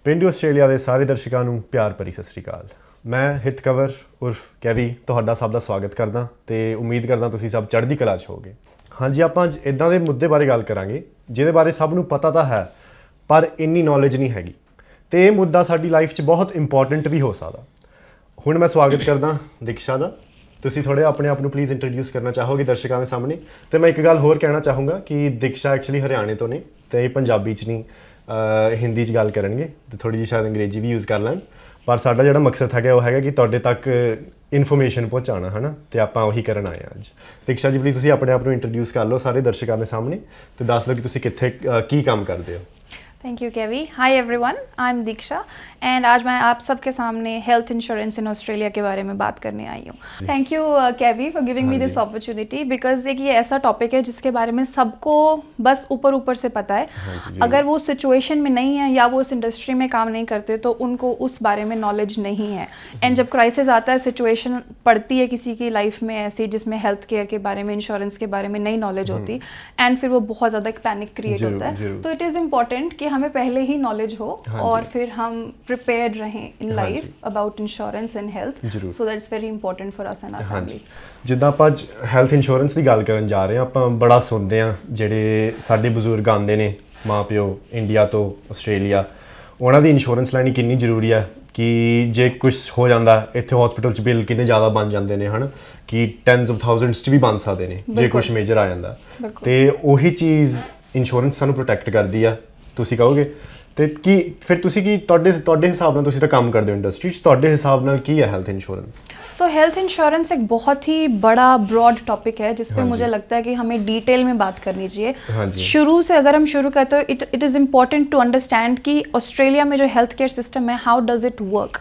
ਪੇਂਡੂ ਆਸਟ੍ਰੇਲੀਆ ਦੇ ਸਾਰੇ ਦਰਸ਼ਕਾਂ ਨੂੰ ਪਿਆਰ ਭਰੀ ਸਤਿ ਸ਼੍ਰੀ ਅਕਾਲ। ਮੈਂ ਹਿਤ ਕੰਵਰ ਉਰਫ ਕੈਵੀ ਤੁਹਾਡਾ ਸਭ ਦਾ ਸਵਾਗਤ ਕਰਦਾ ਤੇ ਉਮੀਦ ਕਰਦਾ ਤੁਸੀਂ ਸਭ ਚੜ੍ਹਦੀ ਕਲਾ 'ਚ ਹੋਵੋਗੇ। ਹਾਂਜੀ, ਆਪਾਂ ਅੱਜ ਇੱਦਾਂ ਦੇ ਮੁੱਦੇ ਬਾਰੇ ਗੱਲ ਕਰਾਂਗੇ ਜਿਹਦੇ ਬਾਰੇ ਸਭ ਨੂੰ ਪਤਾ ਤਾਂ ਹੈ ਪਰ ਇੰਨੀ ਨੌਲੇਜ ਨਹੀਂ ਹੈਗੀ ਤੇ ਇਹ ਮੁੱਦਾ ਸਾਡੀ ਲਾਈਫ 'ਚ ਬਹੁਤ ਇੰਪੋਰਟੈਂਟ ਵੀ ਹੋ ਸਕਦਾ। ਹੁਣ ਮੈਂ ਸਵਾਗਤ ਕਰਦਾ ਦੀਕਸ਼ਾ ਦਾ। ਤੁਸੀਂ ਥੋੜ੍ਹਾ ਆਪਣੇ ਆਪ ਨੂੰ ਪਲੀਜ਼ ਇੰਟਰੋਡਿਊਸ ਕਰਨਾ ਚਾਹੋਗੇ ਦਰਸ਼ਕਾਂ ਦੇ ਸਾਹਮਣੇ। ਤੇ ਮੈਂ ਇੱਕ ਗੱਲ ਹੋਰ ਕਹਿਣਾ ਚਾਹੂੰਗਾ ਕਿ ਦੀਕਸ਼ਾ ਐਕਚੁਅਲੀ ਹਰਿਆਣੇ ਤੋਂ ਨੇ ਤੇ ਇਹ ਪੰਜਾਬੀ 'ਚ ਨਹੀਂ ਹਿੰਦੀ 'ਚ ਗੱਲ ਕਰਨਗੇ ਤੇ ਥੋੜ੍ਹੀ ਜਿਹੀ ਸ਼ਾਇਦ ਅੰਗਰੇਜ਼ੀ ਵੀ ਯੂਜ਼ ਕਰ ਲੈਣ, ਪਰ ਸਾਡਾ ਜਿਹੜਾ ਮਕਸਦ ਹੈਗਾ ਉਹ ਹੈਗਾ ਕਿ ਤੁਹਾਡੇ ਤੱਕ ਇਨਫੋਰਮੇਸ਼ਨ ਪਹੁੰਚਾਉਣਾ ਹੈ ਨਾ, ਤੇ ਆਪਾਂ ਉਹੀ ਕਰਨ ਆਏ ਹਾਂ ਅੱਜ। ਦੀਕਸ਼ਾ ਜੀ ਪਲੀਜ਼ ਤੁਸੀਂ ਆਪਣੇ ਆਪ ਨੂੰ ਇੰਟਰੋਡਿਊਸ ਕਰ ਲਓ ਸਾਰੇ ਦਰਸ਼ਕਾਂ ਦੇ ਸਾਹਮਣੇ ਤੇ ਦੱਸ ਦਿਓ ਕਿ ਤੁਸੀਂ ਕਿੱਥੇ ਕੀ ਕੰਮ ਕਰਦੇ ਹੋ। Thank you KV. Hi everyone, I am Diksha and आज मैं आप सबके सामने हेल्थ इंश्योरेंस इन ऑस्ट्रेलिया के बारे में बात करने आई हूँ। Thank you KV for giving me this opportunity because एक ये ऐसा टॉपिक है जिसके बारे में सबको बस ऊपर से पता है। अगर वो सिचुएशन में नहीं है या वो उस इंडस्ट्री में काम नहीं करते तो उनको उस बारे में नॉलेज नहीं है। एंड जब क्राइसिस आता है, सिचुएशन पड़ती है किसी की लाइफ में ऐसी जिसमें हेल्थ केयर के बारे में, इंश्योरेंस के बारे में नई नॉलेज होती एंड फिर वो बहुत ज़्यादा एक पैनिक क्रिएट होता है। तो इट इज़ इम्पॉर्टेंट कि हमें पहले ही नॉलेज हो और फिर हम प्रिपेयर्ड रहें in life about insurance and health, so that is very important for us and our family. ਜਿੱਦਾਂ ਆਪਾਂ ਅੱਜ ਹੈਲਥ ਇੰਸ਼ੋਰੈਂਸ ਦੀ ਗੱਲ ਕਰਨ ਜਾ ਰਹੇ ਹਾਂ, ਆਪਾਂ ਬੜਾ ਸੁਣਦੇ ਹਾਂ ਜਿਹੜੇ ਸਾਡੇ ਬਜ਼ੁਰਗ ਆਉਂਦੇ ਨੇ ਮਾਂ ਪਿਓ ਇੰਡੀਆ ਤੋਂ ਆਸਟ੍ਰੇਲੀਆ, ਉਹਨਾਂ ਦੀ ਇੰਸ਼ੋਰੈਂਸ ਲੈਣੀ ਕਿੰਨੀ ਜ਼ਰੂਰੀ ਹੈ ਕਿ ਜੇ ਕੁਝ ਹੋ ਜਾਂਦਾ ਇੱਥੇ ਹਸਪੀਟਲ 'ਚ ਬਿੱਲ ਕਿੰਨੇ ਜ਼ਿਆਦਾ ਬਣ ਜਾਂਦੇ ਨੇ ਹੈ ਨਾ, ਕਿ ਟੈਨਸ ਆਫ ਥਾਊਜ਼ੈਂਡਸ 'ਚ ਵੀ ਬਣ ਸਕਦੇ ਨੇ ਜੇ ਕੁਝ ਮੇਜਰ ਆ ਜਾਂਦਾ। ਤੇ ਉਹੀ ਚੀਜ਼ ਇੰਸ਼ੋਰੈਂਸ ਸਾਨੂੰ ਪ੍ਰੋਟੈਕਟ ਕਰਦੀ ਆ ਤੁਸੀਂ ਕਹੋਗੇ। ਤੇ ਕੀ ਫਿਰ ਤੁਸੀਂ ਕੀ ਤੁਹਾਡੇ ਹਿਸਾਬ ਨਾਲ ਤੁਸੀਂ ਤਾਂ ਕੰਮ ਕਰਦੇ ਹੋ ਇੰਡਸਟਰੀ 'ਚ, ਤੁਹਾਡੇ ਹਿਸਾਬ ਨਾਲ ਕੀ ਹੈ ਹੈल्थ इंश्योरेंस? सो हेल्थ इंश्योरेंस एक बहुत ही बड़ा ब्रॉड टॉपिक है जिस पे मुझे लगता है कि हमें डिटेल में बात करनी चाहिए। शुरू से अगर हम शुरू करते हो, it is important to understand कि ऑस्ट्रेलिया में जो हेल्थ केयर सिस्टम है, हाउ डज इट वर्क,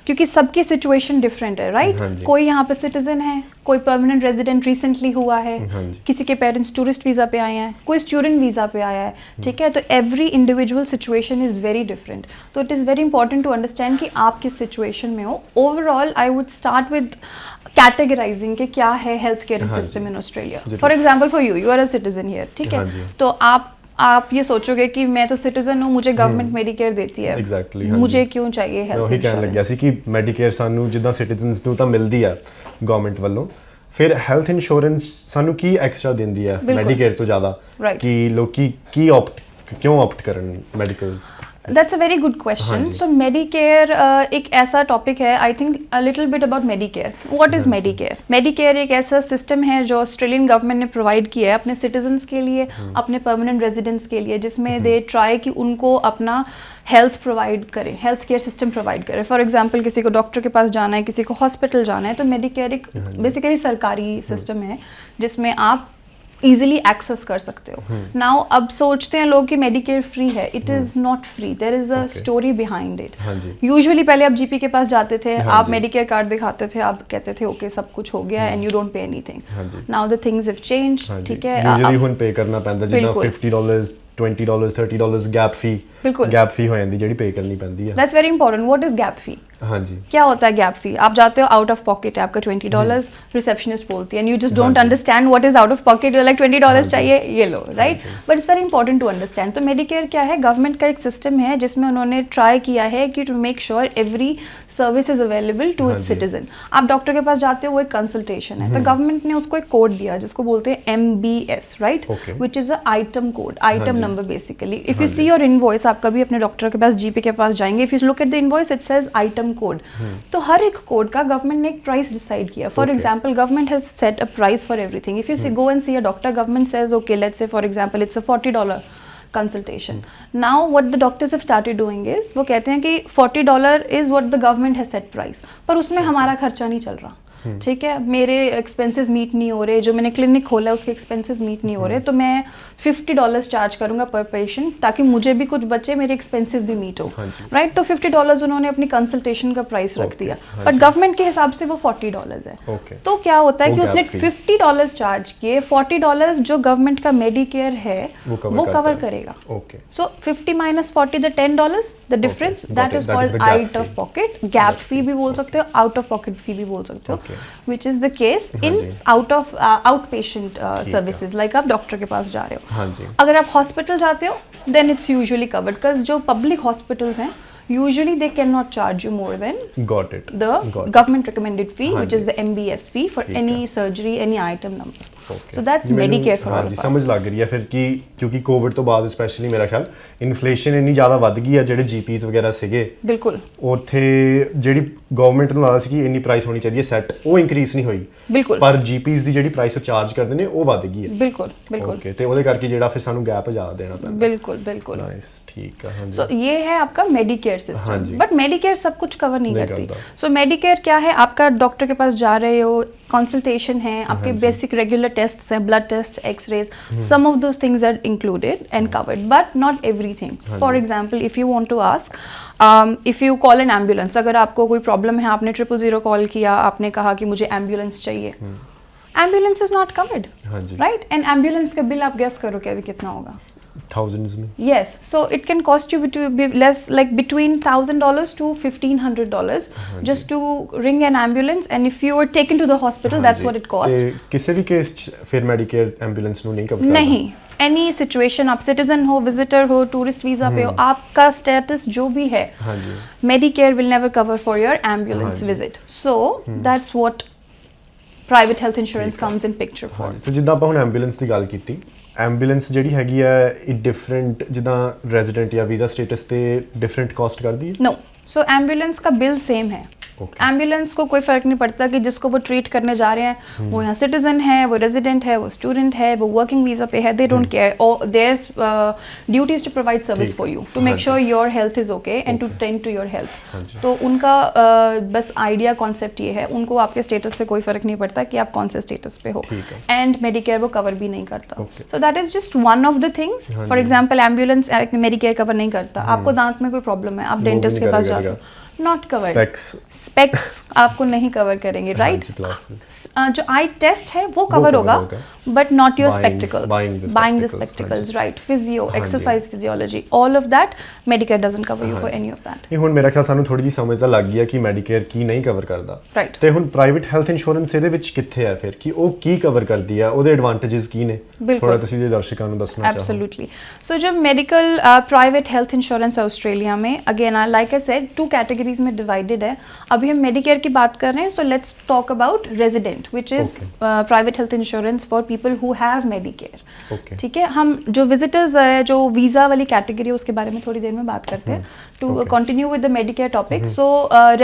क्योंकि सबकी सिचुएशन डिफरेंट है, राइट? कोई यहाँ पे सिटीजन है, कोई परमानेंट रेजिडेंट रिसेंटली हुआ है, किसी के पेरेंट्स टूरिस्ट वीज़ा पे आए हैं, कोई स्टूडेंट वीज़ा पे आया है, ठीक है? तो every individual situation is very different. तो it is very important to understand कि आप किस सिचुएशन में हो। Overall I would start with categorizing कि क्या है health care system in Australia. For example for you are a citizen here, ठीक है? तो आप ये सोचोगे कि मैं तो सिटीजन हूँ, मुझे गवर्नमेंट मेडिकेयर देती है, एग्जैक्टली मुझे क्यों चाहिए हेल्थ इंश्योरेंस? ਕਹਿਣ ਲੱਗਿਆ ਸੀ ਕਿ ਮੈਡੀਕੇਅਰ ਸਾਨੂੰ ਜਿੱਦਾਂ ਸਿਟੀਜ਼ਨਸ ਨੂੰ ਤਾਂ ਮਿਲਦੀ ਆ ਗਵਰਨਮੈਂਟ ਵੱਲੋਂ, ਫਿਰ ਹੈਲਥ ਇੰਸ਼ੋਰੈਂਸ ਸਾਨੂੰ ਕੀ ਐਕਸਟਰਾ ਦਿੰਦੀ ਆ ਮੈਡੀਕੇਅਰ ਤੋਂ ਜ਼ਿਆਦਾ ਕਿ ਲੋਕੀ ਕਿਉਂ ਆਪਟ ਕਰਨ medical? That's a very good question. So Medicare एक ऐसा टॉपिक है, I think a little bit about Medicare. What is Medicare? Medicare एक ऐसा सिस्टम है जो ऑस्ट्रेलियन गवर्नमेंट ने प्रोवाइड किया है अपने सिटीजन्स के लिए, अपने परमानेंट रेजिडेंट्स के लिए, जिसमें दे ट्राई कि उनको अपना हेल्थ प्रोवाइड करें, हेल्थ केयर सिस्टम प्रोवाइड करें। फॉर एग्जांपल किसी को डॉक्टर के पास जाना है, किसी को हॉस्पिटल जाना है, तो मेडिकेयर एक बेसिकली सरकारी सिस्टम है जिसमें आप ईजिली एक्सेस कर सकते हो। नाउ अब सोचते हैं लोग कि मेडिकेयर फ्री है। It is not free, there is a story behind it. Usually पहले आप जीपी के पास जाते थे, आप मेडिकेयर कार्ड दिखाते थे, आप कहते थे ओके सब कुछ हो गया and you don't pay anything. Now the things have changed, ठीक है? यूजुअली हुन पे करना पैंदा जिन्ना $50 $20 $30 गैप फी, गैप फी हो जाती ਜਿਹੜੀ पे करनी पैंदी है। That's very important. What is gap fee? हाँ जी, क्या होता है गैप फी? आप जाते हो, आउट ऑफ पॉकेट है आपका $20, रिसेप्शनिस्ट बोलती है and you just don't understand what is out of pocket, you like $20 चाहिए, ये लो, right? But it's very important to understand. तो मेडिकेयर क्या है? गवर्नमेंट का एक सिस्टम है जिसमें उन्होंने ट्राई किया है कि to make sure every service is available to its citizen. आप डॉक्टर के पास जाते हो, वो एक कंसल्टेशन है, तो गवर्नमेंट ने उसको एक कोड दिया जिसको बोलते हैं MBS, right? Which is a item code, item number basically. If you see your invoice, आप कभी अपने डॉक्टर के पास, जीपी के पास जाएंगे, if you look at the invoice it says item code. तो हर एक कोड का गवर्नमेंट ने एक प्राइस डिसाइड किया। For example government has set a price for everything. If you go and see a doctor, government says okay let's say for example it's a $40 consultation. Now what the doctors have started doing is, वो कहते हैं कि $40 is what the government has set price, पर उसमें हमारा खर्चा नहीं चल रहा, ठीक है? मेरे एक्सपेंसेस मीट नहीं हो रहे, जो मैंने क्लिनिक खोला है उसके एक्सपेंसेस मीट नहीं हो रहे, तो मैं $50 चार्ज करूँगा पर पेशेंट ताकि मुझे भी कुछ बचे, मेरे एक्सपेंसेस भी मीट हो, राइट? तो $50 उन्होंने अपनी कंसल्टेशन का प्राइस रख दिया, बट गवर्नमेंट के हिसाब से वो $40 है। तो क्या होता है कि उसने $50 चार्ज किए, $40 जो गवर्नमेंट का मेडिकेयर है वो कवर करेगा। So 50 - 40 the $10, the difference, that is called out of pocket. Gap fee भी बोल सकते हो, आउट ऑफ पॉकेट फी भी बोल सकते हो, which is the case in outpatient services, like आप डॉक्टर के पास जा रहे हो। अगर आप हॉस्पिटल जाते हो then it's usually covered, because जो पब्लिक हॉस्पिटल्स हैं usually they cannot charge you more than Got it. the Got it. government recommended fee, which is हाँ the MBS fee for ठीक any है। surgery, any item number. Okay. So that's ਜੀ ਮੈਨੂੰ- Medicare for all ਹਾਂਜੀ, of us. ਸਮਝ ਲੱਗ ਰਹੀ ਹੈ ਫਿਰ ਕਿ ਕਿਉਂਕਿ ਕੋਵਿਡ ਤੋਂ ਬਾਅਦ ਸਪੈਸ਼ਲੀ ਮੇਰਾ ਖਿਆਲ ਇਨਫਲੇਸ਼ਨ ਇੰਨੀ ਜ਼ਿਆਦਾ ਵੱਧ ਗਈ ਹੈ, ਜਿਹੜੇ ਜੀਪੀਜ਼ ਵਗੈਰਾ ਸੀਗੇ बिल्कुल ਉੱਥੇ ਜਿਹੜੀ ਗਵਰਨਮੈਂਟ ਨੂੰ ਲੱਗਦਾ ਸੀ ਕਿ ਇੰਨੀ ਪ੍ਰਾਈਸ ਹੋਣੀ ਚਾਹੀਦੀ ਹੈ ਸੈੱਟ, ਉਹ ਇਨਕਰੀਜ਼ ਨਹੀਂ ਹੋਈ, बिल्कुल ਪਰ ਜੀਪੀਜ਼ ਦੀ ਜਿਹੜੀ ਪ੍ਰਾਈਸ ਉਹ ਚਾਰਜ ਕਰਦੇ ਨੇ ਉਹ ਵੱਧ ਗਈ ਹੈ। बिल्कुल बिल्कुल ਓਕੇ, ਤੇ ਉਹਦੇ ਕਰਕੇ ਜਿਹੜਾ ਫਿਰ ਸਾਨੂੰ ਗੈਪ ਜ਼ਿਆਦਾ ਦੇਣਾ ਪੈਂਦਾ। बिल्कुल बिल्कुल ਨਾਈਸ, ठीक है। हाँ जी। सो ये है आपका मेडिकेयर हाँ सिस्टम, जी। बट मेडिकेयर सब कुछ कवर नहीं नहीं करती। करता। सो मेडिकेयर क्या है, आपका डॉक्टर के पास जा रहे हो, कंसल्टेशन है, आपके जी। बेसिक रेगुलर टेस्ट्स हैं, blood test, x-rays, some of those things are included and covered, but not everything. For example if you want to ask, if you call an ambulance, अगर आपको कोई प्रॉब्लम है, आपने 000 call किया, आपने कहा कि मुझे एम्बुलेंस चाहिए, एम्बुलेंस इज नॉट कवर्ड, हाँ जी। राइट? एंड एम्बुलेंस का बिल आप गेस करो कि अभी कितना होगा? थाउजेंड्स में। Yes, so it can cost you less, like between $1,000 to $1,500 just to ring an ambulance, and if you were taken to the hospital, that's what it cost. ਤੇ ਕਿਸੇ ਵੀ ਕੇਸ ਚ ਫਿਰ ਮੈਡੀਕੇਅਰ ਐਂਬੂਲੈਂਸ ਨੂੰ ਨਹੀਂ cover ਕਰਦਾ? नहीं, any situation, आप citizen हो, विजिटर हो, टूरिस्ट वीजा पे हो, आपका स्टेटस जो भी है, हाँ जी। Medicare will never cover for your ambulance हाँ जी। visit. So that's what private health insurance comes in picture for. ਤੇ ਜਿੱਦਾਂ ਆਪਾਂ ਹੁਣ ਐਂਬੂਲੈਂਸ ਦੀ ਗੱਲ ਕੀਤੀ, ਐਂਬੂਲੈਂਸ ਜਿਹੜੀ ਹੈਗੀ ਹੈ ਇਹ ਡਿਫਰੈਂਟ ਜਿੱਦਾਂ ਰੈਜ਼ੀਡੈਂਟ ਜਾਂ ਵੀਜ਼ਾ ਸਟੇਟਸ ਤੇ ਡਿਫਰੈਂਟ ਕਾਸਟ ਕਰਦੀ ਹੈ? No, so ambulance का बिल सेम है। Okay. एम्बुलेंस को कोई फर्क नहीं पड़ता कि जिसको वो ट्रीट करने जा रहे हैं वो यहाँ सिटीजन है, वो रेजिडेंट है, वो स्टूडेंट है, वो वर्किंग वीजा पे है, दे डोंट केयर, और their duty is to provide service for you, to make sure your health is okay and to tend to your health. तो उनका बस आइडिया कॉन्सेप्ट ये है, उनको आपके स्टेटस से कोई फर्क नहीं पड़ता कि आप कौन से स्टेटस पे हो, एंड मेडिकेयर वो कवर भी नहीं करता। So that is just one of the things. For example ambulance Medicare cover नहीं करता। आपको दांत में कोई प्रॉब्लम है, आप डेंटिस्ट के पास जाते हो, नॉट कवर्ड। स्पेक्स आपको नहीं कवर करेंगे, राइट? जो आई टेस्ट है वो कवर होगा, but not your spectacles, buying the spectacles, right? Physio, exercise physiology, all of that Medicare doesn't cover you for any of that. ਇਹ ਹੁਣ ਮੇਰਾ ਖਿਆਲ ਸਾਨੂੰ ਥੋੜੀ ਜਿਹੀ ਸਮਝ ਤਾਂ ਲੱਗ ਗਈ ਹੈ ਕਿ ਮੈਡੀਕੇਅਰ ਕੀ ਨਹੀਂ ਕਵਰ ਕਰਦਾ, ਰਾਈਟ? ਤੇ ਹੁਣ ਪ੍ਰਾਈਵੇਟ ਹੈਲਥ ਇੰਸ਼ੋਰੈਂਸ ਇਹਦੇ ਵਿੱਚ ਕਿੱਥੇ ਹੈ ਫਿਰ, ਕਿ ਉਹ ਕੀ ਕਵਰ ਕਰਦੀ ਹੈ, ਉਹਦੇ ਐਡਵਾਂਟੇजेस ਕੀ ਨੇ, ਥੋੜਾ ਤੁਸੀਂ ਜੇ ਦਰਸ਼ਕਾਂ ਨੂੰ ਦੱਸਣਾ ਚਾਹੋ। Absolutely. So जब मेडिकल प्राइवेट हेल्थ इंश्योरेंस है ऑस्ट्रेलिया में, again like I said, 2 categories में डिवाइडेड है। अभी हम मेडिकेयर की बात कर रहे हैं, so let's talk about resident, which is private health insurance for people who have Medicare. ठीक है, हम जो विजिटर्स है, जो वीज़ा वाली कैटेगरी है, उसके बारे में थोड़ी देर में बात करते हैं। To continue with the Medicare topic, so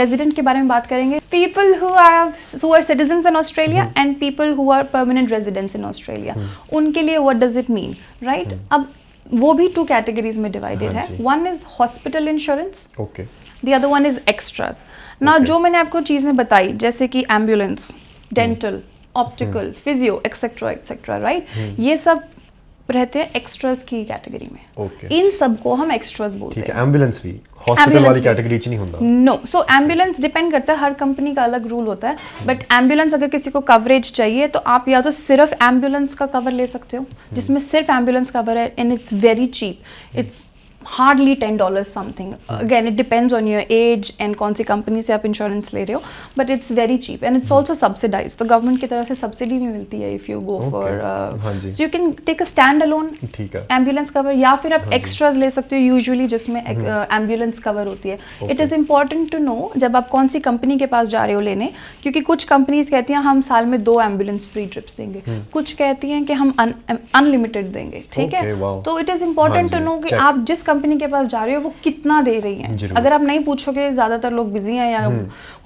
resident के बारे में बात करेंगे। People who are citizens in Australia and people who are permanent residents in Australia, उनके लिए what does it mean, right? अब वो भी 2 कैटेगरीज में डिवाइडेड है। One is hospital insurance, okay, the other one is extras. ना जो मैंने आपको चीज़ें बताई, जैसे कि ambulance, dental, optical, physio, etcetera etcetera, right? ये सब रहते हैं एक्स्ट्रास की कैटेगरी में। Okay. इन सब को हम एक्स्ट्रास बोलते ठीक हैं। है। एम्बुलेंस भी हॉस्पिटल Ambulance वाली भी। कैटेगरी च नहीं होता? नो, सो एम्बुलेंस डिपेंड करता है, हर कंपनी का अलग रूल होता है, बट एम्बुलेंस अगर किसी को कवरेज चाहिए तो आप या तो सिर्फ एम्बुलेंस का कवर ले सकते हो, जिसमें सिर्फ एम्बुलेंस कवर है, and it's very cheap, it's hardly $10 something. Again it depends on your age and कौन सी कंपनी से आप इंश्योरेंस ले रहे हो, but it's very cheap and it's also subsidise, तो गवर्नमेंट की तरफ से सब्सिडी भी मिलती है if you go for, so you can take a stand alone ठीक है एम्बुलेंस कवर, या फिर आप एक्स्ट्राज ले सकते हो यूजुअली, जिसमें एम्बुलेंस कवर होती है। It is important to know जब आप कौन सी कंपनी के पास जा रहे हो लेने, क्योंकि कुछ कंपनीज कहती हैं हम साल में 2 एम्बुलेंस फ्री ट्रिप्स देंगे, कुछ कहती हैं कि हम अनलिमिटेड देंगे, ठीक है? तो it is important to know कि आप जिस कंपनी के पास जा रहे हो वो कितना दे रही हैं। अगर आप नहीं पूछोगे, ज़्यादातर लोग बिजी हैं या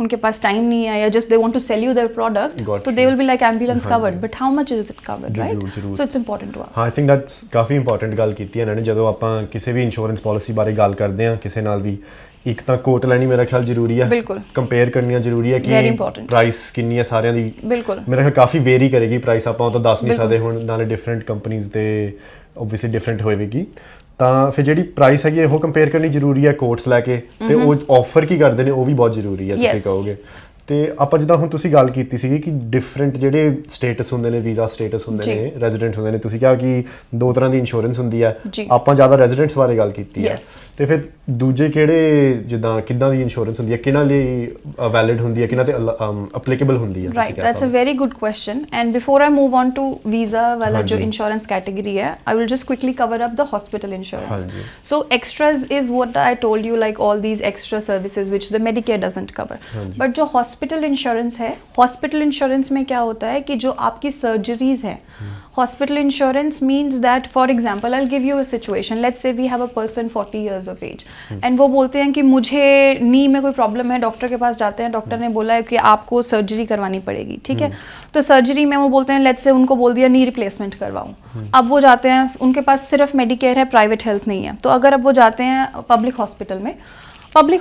उनके पास टाइम नहीं है, या just they want to sell you their product, तो they will be like ambulance covered, but how much is it covered, right? So it's important to ask. ਹਾਂ, ਆਈ ਥਿੰਕ ਦੈਟਸ ਕਾਫੀ important ਗੱਲ ਕੀਤੀ ਹੈ ਇਹਨਾਂ ਨੇ। ਜਦੋਂ ਆਪਾਂ ਕਿਸੇ ਵੀ ਇੰਸ਼ੋਰੈਂਸ ਪਾਲਿਸੀ ਬਾਰੇ ਗੱਲ ਕਰਦੇ ਹਾਂ ਕਿਸੇ ਨਾਲ ਵੀ, ਇੱਕ ਤਾਂ ਕੋਟ ਲੈਣੀ ਮੇਰਾ ਖਿਆਲ ਜ਼ਰੂਰੀ ਹੈ, ਬਿਲਕੁਲ ਕੰਪੇਅਰ ਕਰਨੀਆਂ ਜ਼ਰੂਰੀ ਹੈ ਕਿ ਪ੍ਰਾਈਸ ਕਿੰਨੀ ਹੈ ਸਾਰਿਆਂ ਦੀ। ਬਿਲਕੁਲ ਮੇਰਾ ਖਿਆਲ ਕਾਫੀ ਵੇਰੀ ਕਰੇਗੀ ਪ੍ਰਾਈਸ, ਆਪਾਂ ਉਹ ਤਾਂ ਦੱਸ ਨਹੀਂ ਸਕਦੇ ਹੁਣ, ਨਾਲੇ ਡਿਫਰੈਂਟ ਕੰਪਨੀਜ਼ ਦੇ ਓਬਵੀਅਸਲੀ ਡਿਫਰੈਂਟ ਹੋਵੇਗੀ। ਤਾਂ ਫਿਰ ਜਿਹੜੀ ਪ੍ਰਾਈਸ ਹੈਗੀ ਉਹ ਕੰਪੇਅਰ ਕਰਨੀ ਜ਼ਰੂਰੀ ਹੈ ਕੋਟਸ ਲੈ ਕੇ, ਤੇ ਉਹ ਆਫਰ ਕੀ ਕਰਦੇ ਨੇ ਉਹ ਵੀ ਬਹੁਤ ਜ਼ਰੂਰੀ ਹੈ, ਤੁਸੀਂ ਕਹੋਗੇ। ਤੇ ਆਪਾਂ ਜਿੱਦਾਂ ਹੁਣ ਤੁਸੀਂ ਗੱਲ ਕੀਤੀ ਸੀਗੀ ਕਿ ਡਿਫਰੈਂਟ ਜਿਹੜੇ ਸਟੇਟਸ ਹੁੰਦੇ ਨੇ, ਵੀਜ਼ਾ ਸਟੇਟਸ ਹੁੰਦੇ ਨੇ, ਰੈਜ਼ੀਡੈਂਟ ਹੁੰਦੇ ਨੇ, ਤੁਸੀਂ ਕਿਹਾ ਕਿ 2 ਤਰ੍ਹਾਂ ਦੀ ਇੰਸ਼ੋਰੈਂਸ ਹੁੰਦੀ ਹੈ। ਆਪਾਂ ਜ਼ਿਆਦਾ ਰੈਜ਼ੀਡੈਂਟਸ ਬਾਰੇ ਗੱਲ ਕੀਤੀ ਹੈ, ਤੇ ਫਿਰ ਦੂਜੇ ਕਿਹੜੇ ਜਿੱਦਾਂ ਕਿੱਦਾਂ ਦੀ ਇੰਸ਼ੋਰੈਂਸ ਹੁੰਦੀ ਹੈ, ਕਿਹਨਾਂ ਲਈ ਵੈਲਿਡ ਹੁੰਦੀ ਹੈ, ਕਿਹਨਾਂ ਤੇ ਐਪਲੀਕੇਬਲ ਹੁੰਦੀ ਹੈ? Right, that's a very good question. And before I move on to visa wala jo insurance category hai, I will just quickly cover up the hospital insurance. Hanji. So extras is what I told you, like all these extra services which the Medicare doesn't cover. But जो hospital insurance है, hospital insurance में क्या होता है कि जो आपकी surgeries है, hospital insurance means that, for example, I'll give you a situation. Let's say we have a person 40 years of age and वो बोलते हैं कि मुझे नी में कोई प्रॉब्लम है, डॉक्टर के पास जाते हैं, डॉक्टर ने बोला है कि आपको सर्जरी करवानी पड़ेगी, ठीक है? तो सर्जरी में वो बोलते हैं, लेट्स से उनको बोल दिया नी रिप्लेसमेंट करवाऊं। अब वो जाते हैं, उनके पास सिर्फ मेडिकेयर है, प्राइवेट हेल्थ नहीं है, तो अगर अब वो जाते हैं पब्लिक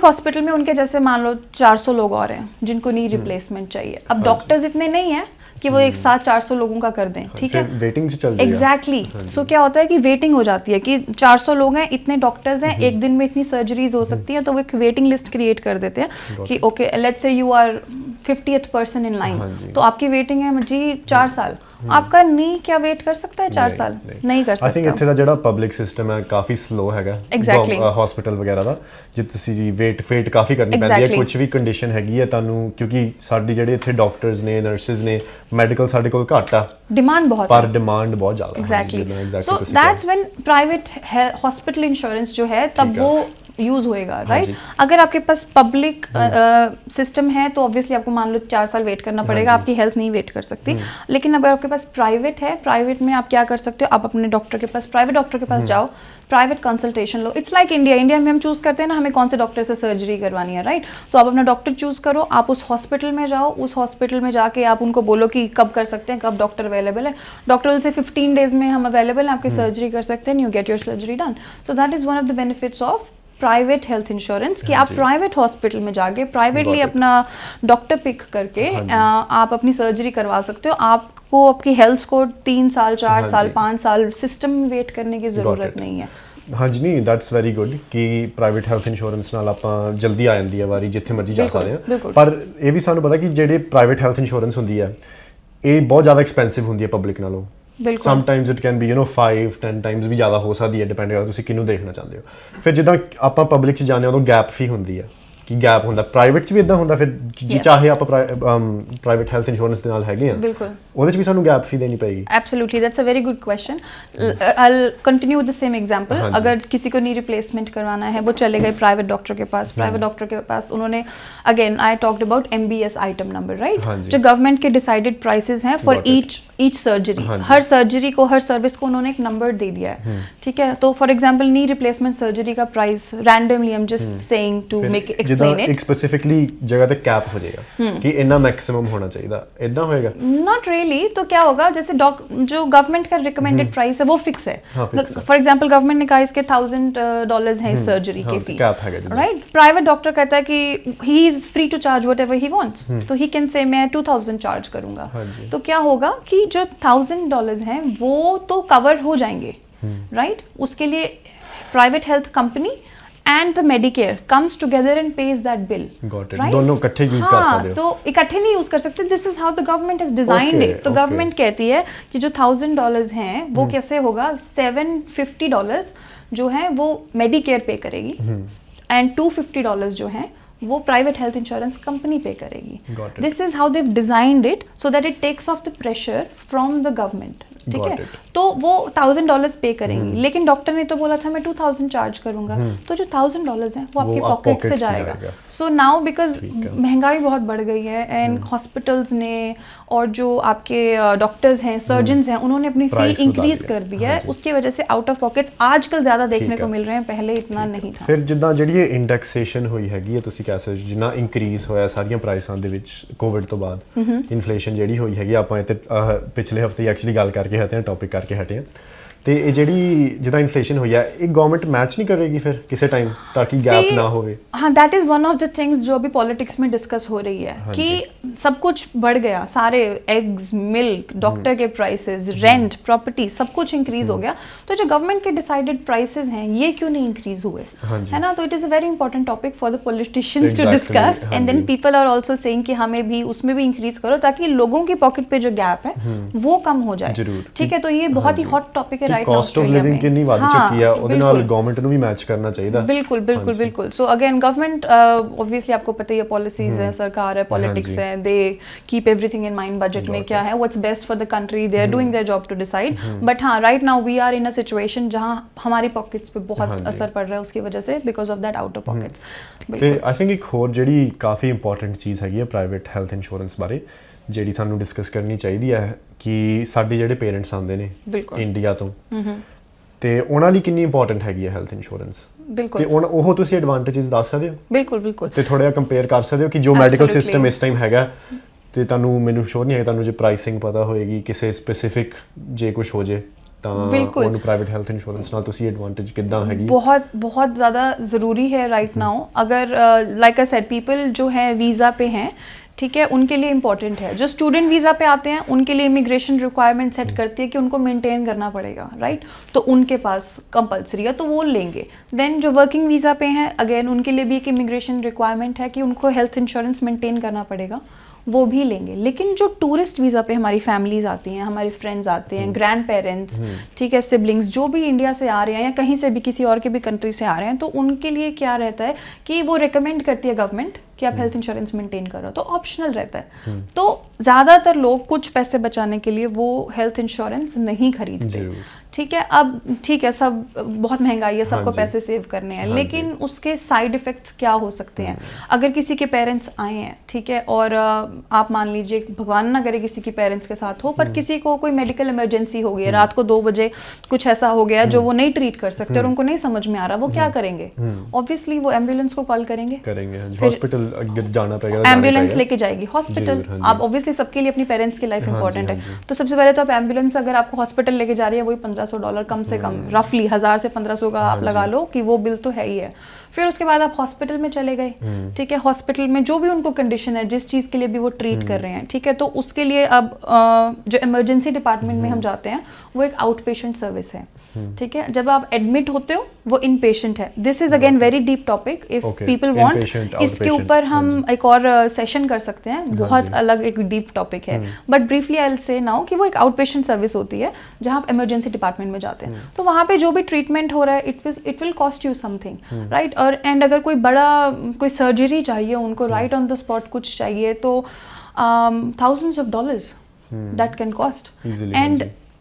हॉस्पिटल में उनके जैसे मान लो 400 लोग और हैं जिनको नी रिप्लेसमेंट चाहिए। अब डॉक्टर्स इतने नहीं हैं कि वो एक साथ 400 लोगों का कर दें, ठीक है? वेटिंग से चल रही है। एग्जैक्टली। सो क्या होता है कि वेटिंग हो जाती है कि 400 लोग हैं, इतने डॉक्टर्स हैं, एक दिन में इतनी सर्जरीज हो सकती हैं, तो वो एक वेटिंग लिस्ट क्रिएट कर देते हैं कि okay let's say you are 50th person in line, तो आपकी वेटिंग है जी 4 साल। आपका नी क्या वेट कर सकता है 4 साल? नहीं कर सकता। आई थिंਕ ਇੱਥੇ ਦਾ ਜਿਹੜਾ ਪਬਲਿਕ ਸਿਸਟਮ ਹੈ ਕਾਫੀ ਸਲੋ ਹੈਗਾ ਹਸਪੀਟਲ ਵਗੈਰਾ ਦਾ, ਜੇ ਤੁਸੀਂ ਵੇਟ ਕਾਫੀ ਕਰਨੀ ਪੈਂਦੀ ਹੈ, ਕੁਝ ਵੀ ਕੰਡੀਸ਼ਨ ਹੈਗੀ ਹੈ ਤੁਹਾਨੂੰ, ਕਿਉਂਕਿ ਸਾਡੀ ਜਿਹੜੇ ਇੱਥੇ ਡਾਕਟਰਸ ਨੇ, ਨਰਸਿਸ ਨੇ, ਮੈਡੀਕਲ ਸਾਡੇ ਕੋਲ ਘੱਟ ਆ, डिमांड बहुत पर डिमांड बहुत ज़्यादा। Exactly. So that's when private hospital insurance जो है तब वो यूज़ होएगा, राइट? अगर आपके पास पब्लिक सिस्टम है तो ऑब्वियसली आपको मान लो 4 साल वेट करना पड़ेगा, आपकी हेल्थ नहीं वेट कर सकती। लेकिन अगर आपके पास प्राइवेट है, प्राइवेट में आप क्या कर सकते हो, आप अपने डॉक्टर के पास, प्राइवेट डॉक्टर के पास जाओ, private consultation low. It's like India में हम चूज़ करते हैं ना हमें कौन से डॉक्टर से सर्जरी करवानी है, राइट? तो आप अपना डॉक्टर चूज़ करो, आप उस हॉस्पिटल में जाओ, उस हॉस्पिटल में जाके आप उनको बोलो कि कब कर सकते हैं, कब डॉक्टर अवेलेबल है, डॉक्टर से 15 डेज में हम अवेलेबल हैं, आपकी सर्जरी कर सकते हैं, you get your surgery done. So that is one of the benefits of private health insurance कि आप प्राइवेट हॉस्पिटल में जाके प्राइवेटली अपना डॉक्टर पिक करके आप अपनी सर्जरी करवा सकते हो। आपको आपकी हेल्थ को 3 साल 4 साल 5 साल सिस्टम में वेट करने की ज़रूरत नहीं है। ਹਾਂਜੀ ਨਹੀਂ ਦੈਟਸ ਵੈਰੀ ਗੁੱਡ ਕਿ ਪ੍ਰਾਈਵੇਟ ਹੈਲਥ ਇੰਸ਼ੋਰੈਂਸ ਨਾਲ ਆਪਾਂ ਜਲਦੀ ਆ ਜਾਂਦੀ ਹੈ ਵਾਰੀ, ਜਿੱਥੇ ਮਰਜ਼ੀ ਜਾ ਸਕਦੇ ਹਾਂ। ਪਰ ਇਹ ਵੀ ਸਾਨੂੰ ਪਤਾ ਕਿ ਜਿਹੜੇ ਪ੍ਰਾਈਵੇਟ ਹੈਲਥ ਇੰਸ਼ੋਰੈਂਸ ਹੁੰਦੀ ਹੈ ਇਹ ਬਹੁਤ ਜ਼ਿਆਦਾ ਐਕਸਪੈਂਸਿਵ ਹੁੰਦੀ ਹੈ ਪਬਲਿਕ ਨਾਲੋਂ। Sometimes it can be 5-10 times ਵੀ ਜ਼ਿਆਦਾ ਹੋ ਸਕਦੀ ਹੈ, ਡਿਪੈਂਡ ਕਰਦਾ ਤੁਸੀਂ ਕਿਹਨੂੰ ਦੇਖਣਾ ਚਾਹੁੰਦੇ ਹੋ। ਫਿਰ ਜਿੱਦਾਂ ਆਪਾਂ ਪਬਲਿਕ 'ਚ ਜਾਂਦੇ ਹਾਂ ਉਦੋਂ ਗੈਪ ਫੀ ਹੁੰਦੀ ਹੈ ਕਿ ਗੈਪ ਹੁੰਦਾ, ਪ੍ਰਾਈਵੇਟ 'ਚ ਵੀ ਇਦਾਂ ਹੁੰਦਾ। ਫਿਰ ਜੇ ਚਾਹੇ ਆਪਾਂ ਪ੍ਰਾਈਵੇਟ ਹੈਲਥ ਇੰਸ਼ੋਰੈਂਸ ਦੇ ਨਾਲ ਹੈਗੇ ਆ ਉਹਦੇ 'ਚ ਵੀ ਸਾਨੂੰ ਗੈਪ ਫੀ ਦੇਣੀ ਪਏਗੀ। Absolutely, that's a very good question. I will continue with the same example. अगर किसी को नी रिप्लेसमेंट करवाना है, वो चले गए प्राइवेट डॉक्टर के पास, प्राइवेट डॉक्टर के पास उन्होंने again I talked about MBS item number, right? जो गवर्नमेंट के डिसाइडेड प्राइसेस हैं for each surgery, her surgery को, हर सर्विस को उन्होंने एक नंबर दे दिया है, ठीक है? तो for example knee replacement surgery का price randomly I am just saying to make explain it, एक स्पेसिफिकली जगह पे कैप हो जाएगा कि इतना मैक्सिमम होना चाहिए, इतना होएगा? Not really. तो क्या होगा, जैसे जो गवर्नमेंट का रिकमेंडेड प्राइस है वो फिक्स है। फॉर एग्जांपल गवर्नमेंट ने कहा इसके $1000 है इस सर्जरी की फी, राइट? प्राइवेट डॉक्टर कहता है कि he is free to charge whatever he wants, तो ही कैन से मैं 2000 चार्ज करूंगा। तो क्या होगा कि जो $1000 हैं वो तो कवर हो जाएंगे, राइट? उसके लिए private health company and the Medicare comes together and pays that bill. Got it. Right? दोनों इकट्ठे यूज कर सकते हो। तो इकट्ठे नहीं यूज कर सकते। This is how the government has designed it. तो गवर्नमेंट कहती है कि जो $1000 हैं वो कैसे होगा, $750 जो है वो Medicare पे करेगी and $250 जो है वो private health insurance company pay करेगी। This is how they designed it so that it takes off the pressure from the government, ठीक है? तो वो $1000 पे करेंगी, लेकिन डॉक्टर ने तो बोला था मैं 2000 चार्ज करूंगा, तो जो $1000 है वो आपकी पॉकेट से जाएगा। सो नाउ बिकॉज महंगाई बहुत बढ़ गई है एंड हॉस्पिटल्स ने और जो आपके डॉक्टर्स हैं, सर्जन्स हैं, उन्होंने अपनी फी इंक्रीज कर दी है, उसकी वजह से आउट ऑफ पॉकेट्स आजकल ज्यादा देखने को मिल रहे हैं, पहले इतना नहीं था। फिर जिद्दां ਜਿਹੜੀ ਇੰਡੈਕਸੇਸ਼ਨ ਹੋਈ ਹੈਗੀ ਹੈ, ਤੁਸੀਂ ਕਹਿ ਸਕਦੇ ਜਿੰਨਾ ਇਨਕਰੀਜ਼ ਹੋਇਆ ਸਾਰੀਆਂ ਪ੍ਰਾਈਸਾਂ ਦੇ ਵਿੱਚ ਕੋਵਿਡ ਤੋਂ ਬਾਅਦ, ਇਨਫਲੇਸ਼ਨ ਜਿਹੜੀ ਹੋਈ ਹੈਗੀ, ਆਪਾਂ ਇੱਥੇ ਪਿਛਲੇ ਹਫਤੇ ਐਕਚੁਅਲੀ ਗੱਲ ਕਰਕੇ ਹਟੇ ਹਾਂ, ਟੌਪਿਕ ਕਰਕੇ ਹਟੇ ਹਾਂ, ਤੇ ਇਹ ਜਿਹੜੀ ਜਿੱਦਾਂ ਇਨਫਲੇਸ਼ਨ ਹੋਈ ਹੈ ਇਹ ਗਵਰਨਮੈਂਟ ਮੈਚ ਨਹੀਂ ਕਰੇਗੀ ਫਿਰ ਕਿਸੇ टाइम ताकि गैप ना होवे? हाँ, that is one of the things जो अभी पॉलिटिक्स में डिस्कस हो रही है कि सब कुछ बढ़ गया, सारे एग्स, मिल्क, डॉक्टर के प्राइसेस, रेंट, प्रॉपर्टी, सब कुछ इंक्रीज हो गया, तो जो गवर्नमेंट के डिसाइडेड प्राइसेस हैं ये क्यों नहीं इंक्रीज हुए, है ना? तो it is a very important topic for the politicians to discuss, and then people are also saying कि हमें भी उसमें भी इंक्रीज करो ताकि लोगों की पॉकेट पे जो गैप है वो कम हो जाए। ठीक है, तो ये बहुत ही हॉट टॉपिक है right now cost of living कितनी वध चुकी है, ਉਹਦੇ ਨਾਲ गवर्नमेंट ਨੂੰ ਵੀ मैच करना चाहिए। बिल्कुल बिल्कुल बिल्कुल। सो अगेन गवर्नमेंट ऑब्वियसली आपको पता ही है, पॉलिसीज है, सरकार है, पॉलिटिक्स है, they keep everything in mind, budget में क्या है, what's best for the country, they are doing their job to decide. But हाँ, right now we are in a situation जहाँ हमारी पॉकेट्स पे बहुत असर पड़ रहा है उसकी वजह से, because of that out of pockets. ਤੇ ਆਈ ਥਿੰਕ ਇੱਕ ਹੋਰ ਜਿਹੜੀ ਕਾਫੀ ਇੰਪੋਰਟੈਂਟ ਚੀਜ਼ ਹੈਗੀ ਹੈ ਪ੍ਰਾਈਵੇਟ ਹੈਲਥ ਇੰਸ਼ੋਰੈਂਸ ਬਾਰੇ, ਜਿਹੜੀ ਸਾਨੂੰ ਡਿਸਕਸ ਕਰਨੀ ਚਾਹੀਦੀ ਹੈ ਕਿ ਸਾਡੇ ਜਿਹੜੇ ਪੇਰੈਂਟਸ ਆਉਂਦੇ ਨੇ ਇੰਡੀਆ ਤੋਂ, ਤੇ ਉਹਨਾਂ ਲਈ ਕਿੰਨੀ ਇੰਪੋਰਟੈਂਟ ਹੈਗੀ ਹੈ ਹੈਲਥ ਇੰਸ਼ੋਰੈਂਸ। ਬਿਲਕੁਲ, ਤੇ ਉਹ ਤੁਸੀਂ ਐਡਵਾਂਟੇजेस ਦੱਸ ਸਕਦੇ ਹੋ? ਬਿਲਕੁਲ ਬਿਲਕੁਲ। ਤੇ ਥੋੜਾ ਜਿਹਾ ਕੰਪੇਅਰ ਕਰ ਸਕਦੇ ਹੋ ਕਿ ਜੋ ਮੈਡੀਕਲ ਸਿਸਟਮ ਇਸ ਟਾਈਮ ਹੈਗਾ, ਤੇ ਤੁਹਾਨੂੰ ਮੈਨੂੰ ਸ਼ੋਰ ਨਹੀਂ ਹੈ ਤੁਹਾਨੂੰ ਜੇ ਪ੍ਰਾਈਸਿੰਗ ਪਤਾ ਹੋਏਗੀ ਕਿਸੇ ਸਪੈਸੀਫਿਕ, ਜੇ ਕੁਝ ਹੋ ਜੇ ਤਾਂ ਉਹਨੂੰ ਪ੍ਰਾਈਵੇਟ ਹੈਲਥ ਇੰਸ਼ੋਰੈਂਸ ਨਾਲ ਤੁਸੀਂ ਐਡਵਾਂਟੇਜ ਕਿੱਦਾਂ ਹੈਗੀ? बहुत ज़्यादा ज़रूरी है राइट नाउ। अगर लाइक आई सेड, पीपल जो है वीज़ा पे हैं, ठीक है, उनके लिए इंपॉर्टेंट है। जो स्टूडेंट वीज़ा पे आते हैं उनके लिए इमिग्रेशन रिक्वायरमेंट सेट करती है कि उनको मेंटेन करना पड़ेगा, राइट? तो उनके पास कंपलसरी है तो वो लेंगे। देन जो वर्किंग वीज़ा पे हैं, अगेन उनके लिए भी एक इमिग्रेशन रिक्वायरमेंट है कि उनको हेल्थ इंश्योरेंस मेंटेन करना पड़ेगा, वो भी लेंगे। लेकिन जो टूरिस्ट वीज़ा पे हमारी फैमिलीज आती हैं, हमारे फ्रेंड्स आते हैं, ग्रैंड पेरेंट्स, ठीक है, सिबलिंग्स, जो भी इंडिया से आ रहे हैं या कहीं से भी किसी और के भी कंट्री से आ रहे हैं, तो उनके लिए क्या रहता है कि वो रिकमेंड करती है गवर्नमेंट कि आप हेल्थ इंश्योरेंस मेंटेन करो, तो ऑप्शनल रहता है। तो ज़्यादातर लोग कुछ पैसे बचाने के लिए वो हेल्थ इंश्योरेंस नहीं खरीदते, ठीक है। अब ठीक है, सब बहुत महंगाई है, सबको पैसे सेव करने हैं, लेकिन उसके साइड इफ़ेक्ट्स क्या हो सकते हैं? अगर किसी के पेरेंट्स आए हैं, ठीक है, और आप मान लीजिए भगवान ना करे किसी के पेरेंट्स के साथ हो, पर किसी को कोई मेडिकल इमरजेंसी हो गई है, रात को 2 बजे कुछ ऐसा हो गया जो वो नहीं ट्रीट कर सकते और उनको नहीं समझ में आ रहा, वो क्या करेंगे? ऑब्वियसली वो एम्बुलेंस को कॉल करेंगे, हॉस्पिटल जाना पड़ेगा, एम्बुलेंस लेके जाएगी हॉस्पिटल। आप ऑब्वियसली सबके लिए अपनी पेरेंट्स की लाइफ इंपॉर्टेंट है, तो सबसे पहले तो आप एम्बुलेंस अगर आपको हॉस्पिटल लेके जा रही है, वही $1500 कम से कम, रफली 1000 से 1500 का आप लगा लो कि वो बिल तो है ही है। फिर उसके बाद आप हॉस्पिटल में चले गए, ठीक है, हॉस्पिटल में जो भी उनको कंडीशन है, जिस चीज़ के लिए भी वो ट्रीट कर रहे हैं, ठीक है, तो उसके लिए अब जो इमरजेंसी डिपार्टमेंट में हम जाते हैं वो एक आउट पेशेंट सर्विस है, ठीक है। जब आप एडमिट होते हो वो इन पेशेंट है। This is again very deep topic, if people want इसके ऊपर हम एक और सेशन कर सकते हैं, बहुत अलग एक डीप टॉपिक है, but briefly I will say now कि वो एक आउट पेशेंट सर्विस होती है जहाँ आप इमरजेंसी डिपार्टमेंट में जाते हैं, तो वहाँ पे जो भी ट्रीटमेंट हो रहा है it will cost you something, right? और एंड अगर कोई बड़ा कोई सर्जरी चाहिए उनको, राइट ऑन द स्पॉट कुछ चाहिए, तो thousands of dollars that can cost,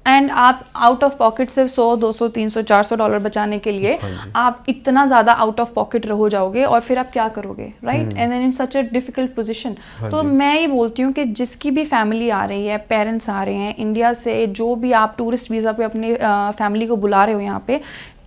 and आप आउट ऑफ पॉकेट सिर्फ 100, 200, 300, $400 बचाने के लिए आप इतना ज़्यादा आउट ऑफ पॉकेट रहो जाओगे और फिर आप क्या करोगे, right? And then in such a difficult position. तो मैं ये बोलती हूँ कि जिसकी भी फैमिली आ रही है, पेरेंट्स आ रहे हैं इंडिया से, जो भी आप टूरिस्ट वीज़ा पे अपनी फैमिली को बुला रहे हो यहाँ पे,